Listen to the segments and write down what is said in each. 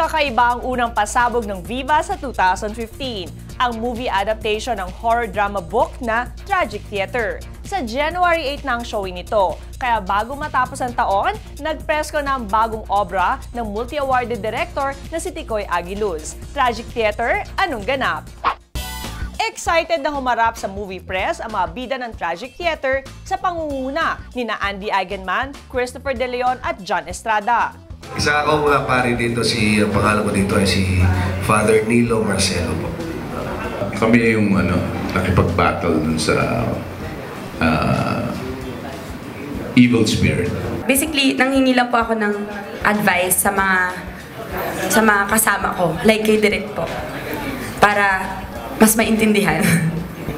Kakaiba ang unang pasabog ng Viva sa 2015, ang movie adaptation ng horror drama book na Tragic Theater. Sa January 8 na ang showing nito, kaya bago matapos ang taon, nagpresko na ang bagong obra ng multi-awarded director na si Ticoy Aguiluz. Tragic Theater, anong ganap? Excited na humarap sa movie press ang mga bida ng Tragic Theater sa pangunguna ni Andy Eigenman, Christopher De Leon at John Estrada. Isa ako mga pare dito, ang pangalan ko dito ay si Father Nilo Marcelo po. Kami yung nakipag-battle dun sa evil spirit. Basically, nanghingi lang po ako ng advice sa mga kasama ko, like kay Direk po, para mas maintindihan.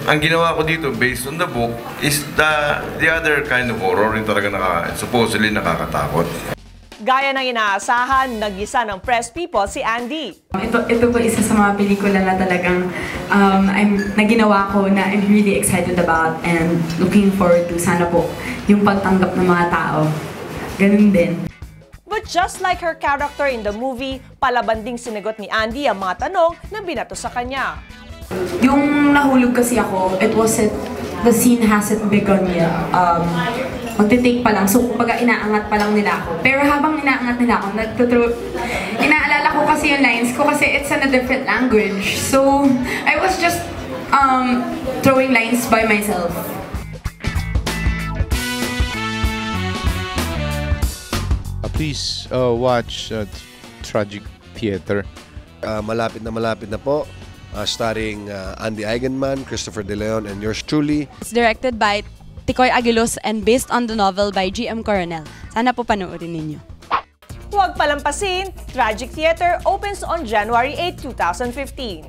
Ang ginawa ko dito, based on the book, is the other kind of horror, yung talaga supposedly nakakatakot. Gaya ng inaasahan, nag-isa ng press people si Andy. Ito po isa sa mga pelikula na talagang naginawa ko na I'm really excited about and looking forward to. Sana po yung pagtanggap ng mga tao. Ganun din. But just like her character in the movie, palaban ding sinagot ni Andy ang mga tanong na binato sa kanya. Yung nahulog kasi ako, the scene hasn't begun yet. Magte-take pa lang. So, kumbaga inaangat pa lang nila ako. Pero habang inaangat nila ako, inaalala ko kasi yung lines ko kasi it's in a different language. So, I was just throwing lines by myself. Please watch Tragic Theater. Malapit na po. Starring Andy Eigenman, Christopher De Leon, and yours truly. It's directed by Ticoy Aguiluz and based on the novel by G.M. Coronel. Sana po panoorin ninyo. Huwag palampasin, Tragic Theater opens on January 8, 2015.